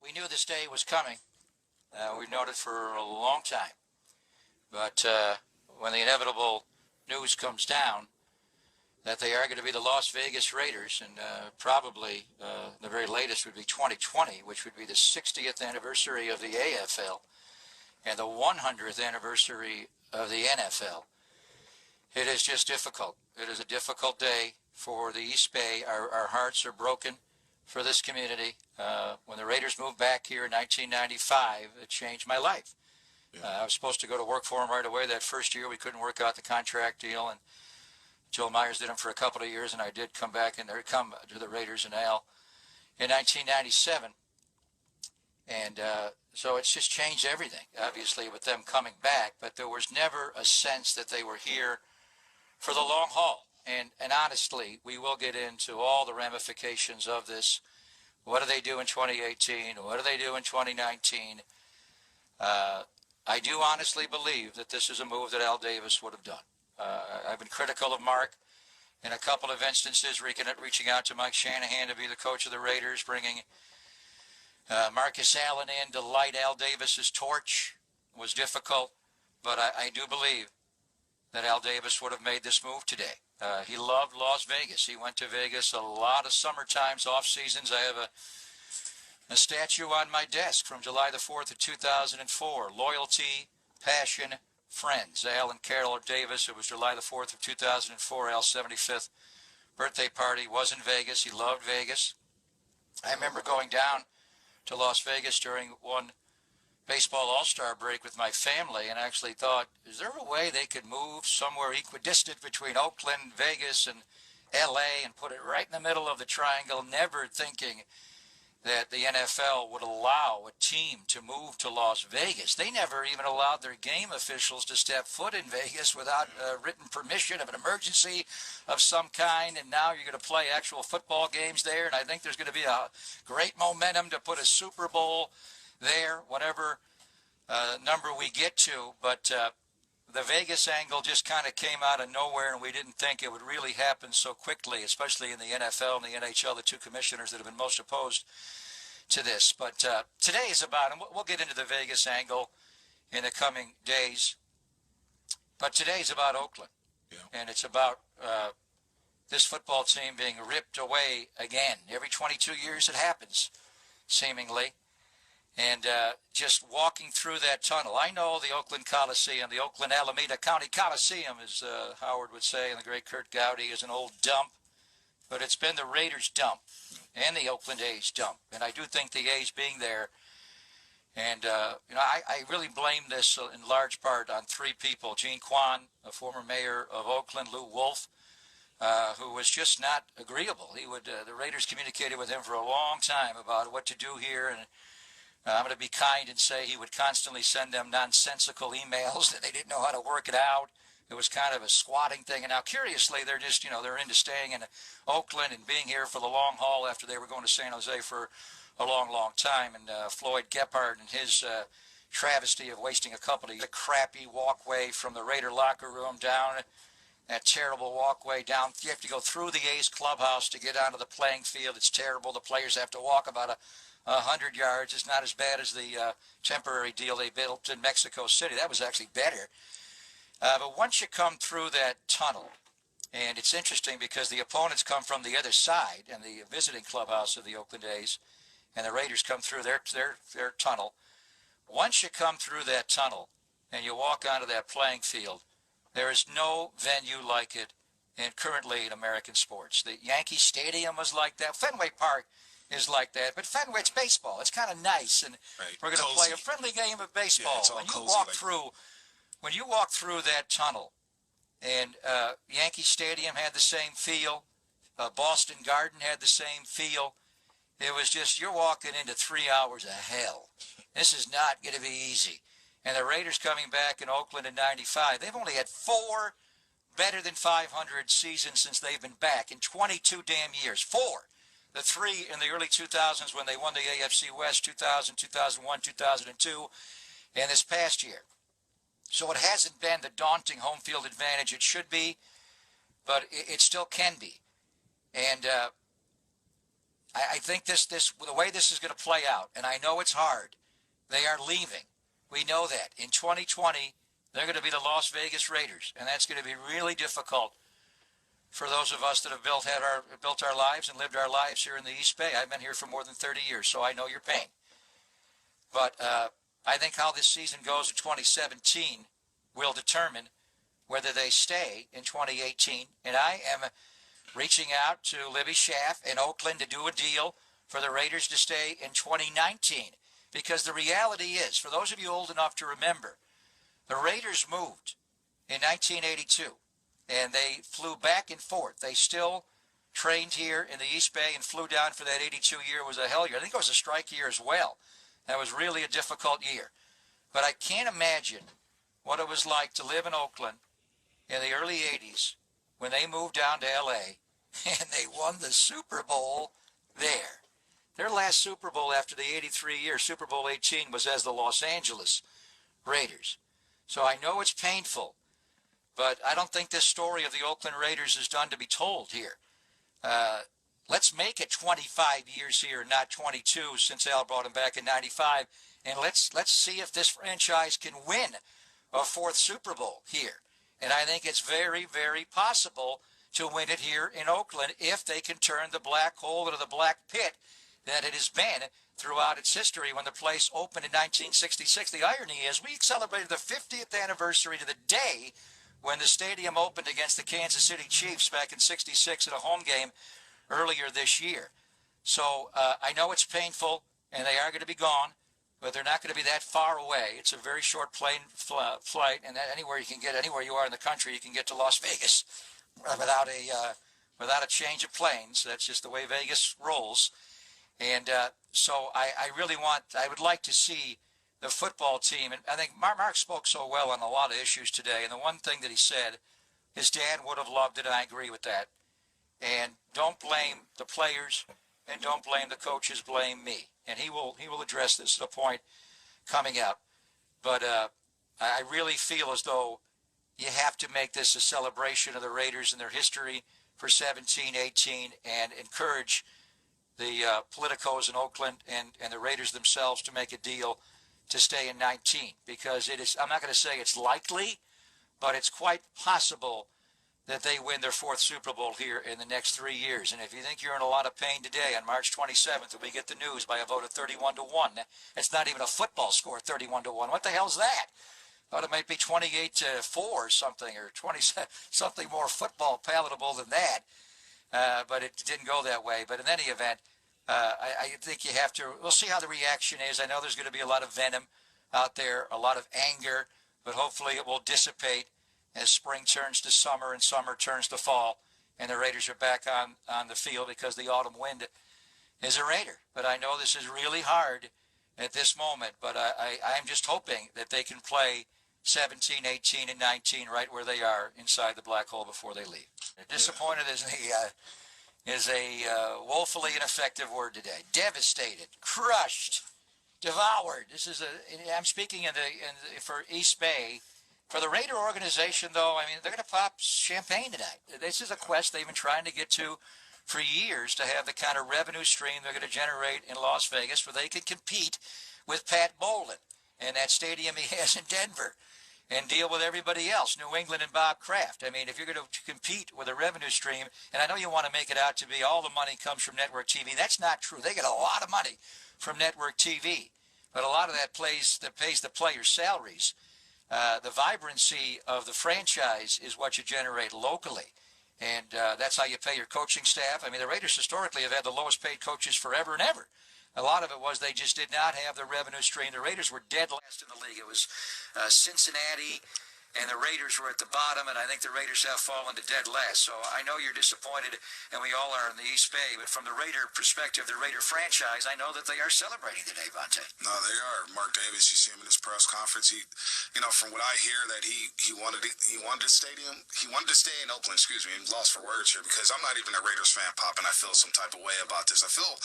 We knew this day was coming. We've known it for a long time. But when the inevitable news comes down that they are going to be the Las Vegas Raiders, and probably the very latest would be 2020, which would be the 60th anniversary of the AFL and the 100th anniversary of the NFL, it is just difficult. It is a difficult day for the East Bay. Our hearts are broken for this community. When the Raiders moved back here in 1995, it changed my life. Yeah. I was supposed to go to work for them right away that first year. We couldn't work out the contract deal, and Joel Myers did them for a couple of years, and I did come back and come to the Raiders and Al in 1997. And so it's just changed everything, obviously, with them coming back. But there was never a sense that they were here for the long haul. And honestly, we will get into all the ramifications of this. What do they do in 2018? What do they do in 2019? I do honestly believe that this is a move that Al Davis would have done. I've been critical of Mark in a couple of instances, reaching out to Mike Shanahan to be the coach of the Raiders, bringing Marcus Allen in to light Al Davis's torch was difficult, but I do believe that Al Davis would have made this move today. He loved Las Vegas. He went to Vegas a lot of summer times, off seasons. I have a statue on my desk from July the 4th of 2004. Loyalty, passion, friends. Al and Carol Davis. It was July the 4th of 2004. Al's 75th birthday party was in Vegas. He loved Vegas. I remember going down to Las Vegas during one baseball all-star break with my family, and actually thought, is there a way they could move somewhere equidistant between Oakland, Vegas, and LA and put it right in the middle of the triangle, never thinking that the NFL would allow a team to move to Las Vegas. They never even allowed their game officials to step foot in Vegas without written permission of an emergency of some kind, and now you're going to play actual football games there, and I think there's going to be a great momentum to put a Super Bowl there, whatever number we get to, but the Vegas angle just kind of came out of nowhere, and we didn't think it would really happen so quickly, especially in the NFL and the NHL, the two commissioners that have been most opposed to this. But today is about, and we'll get into the Vegas angle in the coming days, but today is about Oakland. Yeah. And it's about this football team being ripped away again. Every 22 years it happens, seemingly. And just walking through that tunnel. I know the Oakland Coliseum, the Oakland Alameda County Coliseum, as Howard would say, and the great Kurt Gowdy, is an old dump. But it's been the Raiders' dump and the Oakland A's dump. And I do think the A's being there. And, I really blame this in large part on three people. Gene Kwan, a former mayor of Oakland, Lou Wolf, who was just not agreeable. The Raiders communicated with him for a long time about what to do here, and I'm going to be kind and say he would constantly send them nonsensical emails that they didn't know how to work it out. It was kind of a squatting thing. And now, curiously, they're just, they're into staying in Oakland and being here for the long haul after they were going to San Jose for a long, long time. And Floyd Gephardt and his travesty of wasting a couple of the crappy walkway from the Raider locker room down, that terrible walkway down. You have to go through the A's clubhouse to get onto the playing field. It's terrible. The players have to walk about 100 yards. It's not as bad as the temporary deal they built in Mexico City. That was actually better. But once you come through that tunnel, and it's interesting because the opponents come from the other side and the visiting clubhouse of the Oakland A's, and the Raiders come through their tunnel. Once you come through that tunnel and you walk onto that playing field, there is no venue like it currently in American sports. The Yankee Stadium was like that. Fenway Park is like that, but Fenway, it's baseball. It's kind of nice, and right. We're going to play a friendly game of baseball. Yeah, it's all when you walk through that tunnel, and Yankee Stadium had the same feel, Boston Garden had the same feel. It was just, you're walking into 3 hours of hell. This is not going to be easy. And the Raiders coming back in Oakland in '95, they've only had 4 better than 500 seasons since they've been back in 22 damn years. 4. The 3 in the early 2000s when they won the AFC West, 2000, 2001, 2002, and this past year. So it hasn't been the daunting home field advantage it should be, but it still can be. And I think the way this is going to play out, and I know it's hard. They are leaving. We know that. In 2020, they're going to be the Las Vegas Raiders, and that's going to be really difficult for those of us that have built our lives and lived our lives here in the East Bay. I've been here for more than 30 years, so I know your pain. But I think how this season goes in 2017 will determine whether they stay in 2018. And I am reaching out to Libby Schaff in Oakland to do a deal for the Raiders to stay in 2019. Because the reality is, for those of you old enough to remember, the Raiders moved in 1982, and they flew back and forth. They still trained here in the East Bay and flew down for that 82 year. It was a hell year. I think it was a strike year as well. That was really a difficult year. But I can't imagine what it was like to live in Oakland in the early 80s when they moved down to L.A. and they won the Super Bowl there. Their last Super Bowl after the 83 year, Super Bowl 18, was as the Los Angeles Raiders. So I know it's painful, but I don't think this story of the Oakland Raiders is done to be told here. Let's make it 25 years here, not 22, since Al brought him back in 95. And let's see if this franchise can win a fourth Super Bowl here. And I think it's very, very possible to win it here in Oakland if they can turn the black hole into the black pit that it has been throughout its history when the place opened in 1966. The irony is we celebrated the 50th anniversary to the day when the stadium opened against the Kansas City Chiefs back in 66 at a home game earlier this year. So I know it's painful, and they are going to be gone, but they're not going to be that far away. It's a very short plane flight, and anywhere you are in the country, you can get to Las Vegas without a change of planes. That's just the way Vegas rolls. And so I would like to see the football team, and I think Mark spoke so well on a lot of issues today, and the one thing that he said, his dad would have loved it, and I agree with that. And don't blame the players, and don't blame the coaches, blame me. And he will address this at a point coming up. But I really feel as though you have to make this a celebration of the Raiders and their history for 17, 18, and encourage the politicos in Oakland and the Raiders themselves to make a deal to stay in 19. Because it is, I'm not going to say it's likely, but it's quite possible that they win their fourth Super Bowl here in the next 3 years. And if you think you're in a lot of pain today on March 27th, when we get the news by a vote of 31-1, it's not even a football score, 31-1. What the hell's that? Thought it might be 28-4 or something, or 20 something more football palatable than that. But it didn't go that way. But in any event, I think you have to. We'll see how the reaction is. I know there's going to be a lot of venom out there, a lot of anger, but hopefully it will dissipate as spring turns to summer and summer turns to fall, and the Raiders are back on the field because the autumn wind is a Raider. But I know this is really hard at this moment, but I'm just hoping that they can play 17, 18, and 19 right where they are inside the black hole before they leave. Disappointed is a woefully ineffective word today. Devastated, crushed, devoured. I'm speaking for East Bay. For the Raider organization, though, I mean, they're going to pop champagne tonight. This is a quest they've been trying to get to for years, to have the kind of revenue stream they're going to generate in Las Vegas where they can compete with Pat Bowlen and that stadium he has in Denver and deal with everybody else, New England and Bob Kraft. I mean, if you're going to compete with a revenue stream, and I know you want to make it out to be all the money comes from network TV. That's not true. They get a lot of money from network TV, but a lot of that pays the players' salaries. The vibrancy of the franchise is what you generate locally, and that's how you pay your coaching staff. I mean, the Raiders historically have had the lowest paid coaches forever and ever. A lot of it was they just did not have the revenue stream. The Raiders were dead last in the league. It was Cincinnati, and the Raiders were at the bottom, and I think the Raiders have fallen to dead last. So I know you're disappointed, and we all are in the East Bay, but from the Raider perspective, the Raider franchise, I know that they are celebrating today, Vontae. No, they are. Mark Davis, you see him in his press conference. From what I hear, that he wanted a stadium. He wanted to stay in Oakland. Excuse me, I'm lost for words here because I'm not even a Raiders fan, Pop, and I feel some type of way about this. I feel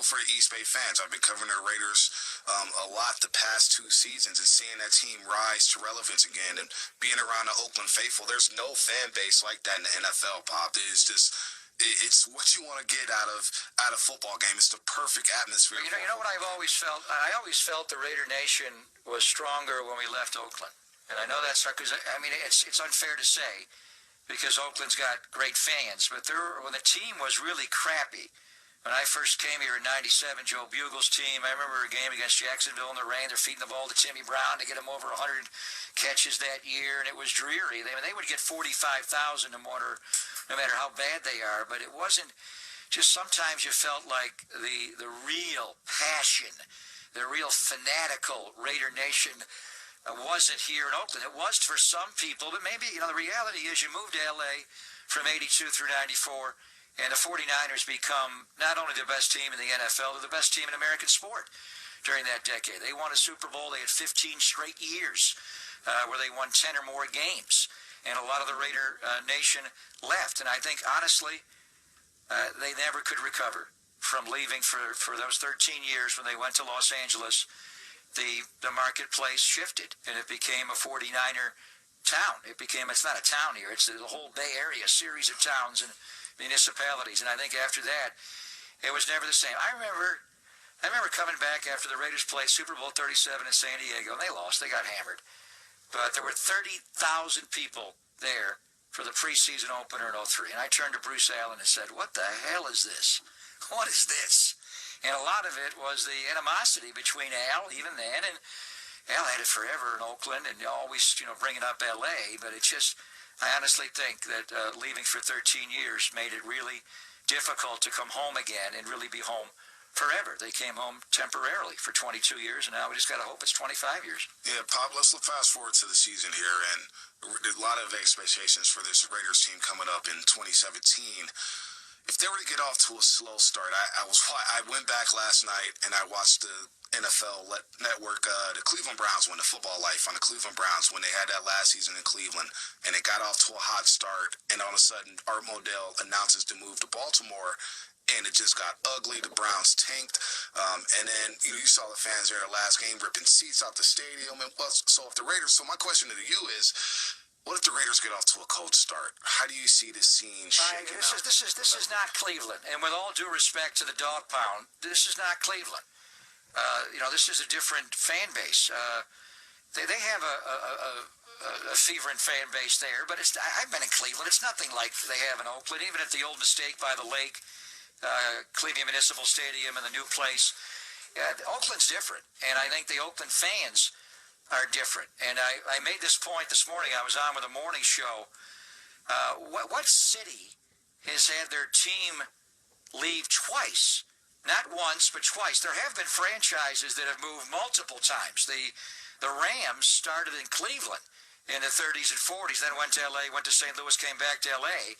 for the East Bay fans. I've been covering the Raiders a lot the past 2 seasons and seeing that team rise to relevance again and being around the Oakland faithful. There's no fan base like that in the NFL, Pop. It's just It's what you want to get out of a football game. It's the perfect atmosphere. You know what I've always felt? I always felt the Raider Nation was stronger when we left Oakland. And I know that's because, I mean, it's unfair to say because Oakland's got great fans, but when the team was really crappy, when I first came here in '97, Joe Bugle's team, I remember a game against Jacksonville in the rain. They're feeding the ball to Timmy Brown to get him over 100 catches that year, and it was dreary. They would get 45,000 no matter how bad they are, but it wasn't just sometimes you felt like the real passion, the real fanatical Raider Nation wasn't here in Oakland. It was for some people, but maybe, the reality is you moved to L.A. from 82 through 94, and the 49ers become not only the best team in the NFL, they're the best team in American sport during that decade. They won a Super Bowl. They had 15 straight years where they won 10 or more games. And a lot of the Raider Nation left. And I think, honestly, they never could recover from leaving for those 13 years when they went to Los Angeles. The marketplace shifted, and it became a 49er town. It's not a town here. It's the whole Bay Area, series of towns and municipalities. And I think after that, it was never the same. I remember coming back after the Raiders played Super Bowl 37 in San Diego, and they lost. They got hammered. But there were 30,000 people there for the preseason opener in '03. And I turned to Bruce Allen and said, what the hell is this? What is this? And a lot of it was the animosity between Al, even then, and Al had it forever in Oakland and always, bringing up L.A., but I honestly think that leaving for 13 years made it really difficult to come home again and really be home forever. They came home temporarily for 22 years, and now we just got to hope it's 25 years. Yeah, Pop, let's fast forward to the season here, and a lot of expectations for this Raiders team coming up in 2017. If they were to get off to a slow start, I went back last night and I watched the NFL Network, the Cleveland Browns win the football life on the Cleveland Browns when they had that last season in Cleveland, and it got off to a hot start, and all of a sudden Art Modell announces to move to Baltimore, and it just got ugly. The Browns tanked, and then you saw the fans there at the last game ripping seats out the stadium. And so my question to you is, what if the Raiders get off to a cold start? How do you see this scene shaking out? This is not Cleveland, and with all due respect to the dog pound, this is not Cleveland. This is a different fan base. They have a fervent fan base there, but I've been in Cleveland. It's nothing like they have in Oakland, even at the old Mistake by the Lake, Cleveland Municipal Stadium, and the new place. Oakland's different, and I think the Oakland fans are different. And I made this point this morning. I was on with a morning show. What city has had their team leave twice? Not once, but twice. There have been franchises that have moved multiple times. The Rams started in Cleveland in the 30s and 40s, then went to L.A., went to St. Louis, came back to L.A.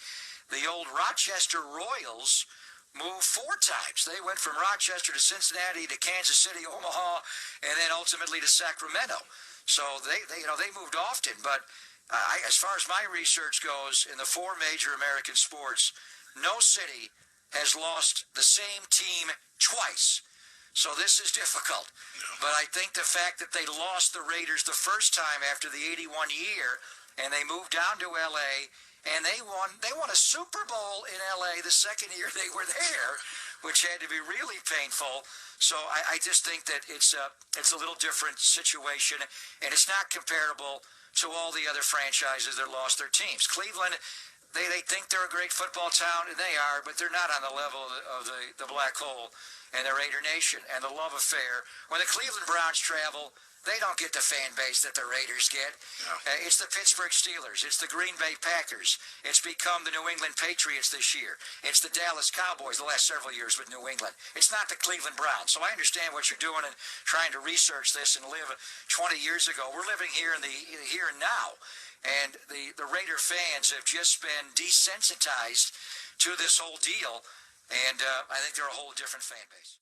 The old Rochester Royals moved 4 times. They went from Rochester to Cincinnati to Kansas City, Omaha, and then ultimately to Sacramento. So they moved often. But as far as my research goes, in the 4 major American sports, no city has lost the same team twice. So this is difficult. But I think the fact that they lost the Raiders the first time after the '81 year, and they moved down to L.A., and they won a Super Bowl in L.A. the second year they were there, which had to be really painful. So I just think that it's a little different situation, and it's not comparable to all the other franchises that lost their teams. Cleveland, they think they're a great football town, and they are, but they're not on the level of the Black Hole and the Raider Nation and the love affair. When the Cleveland Browns travel, they don't get the fan base that the Raiders get. No. It's the Pittsburgh Steelers. It's the Green Bay Packers. It's become the New England Patriots this year. It's the Dallas Cowboys the last several years with New England. It's not the Cleveland Browns. So I understand what you're doing and trying to research this and live 20 years ago. We're living here in the here and now. And the Raider fans have just been desensitized to this whole deal. And I think they're a whole different fan base.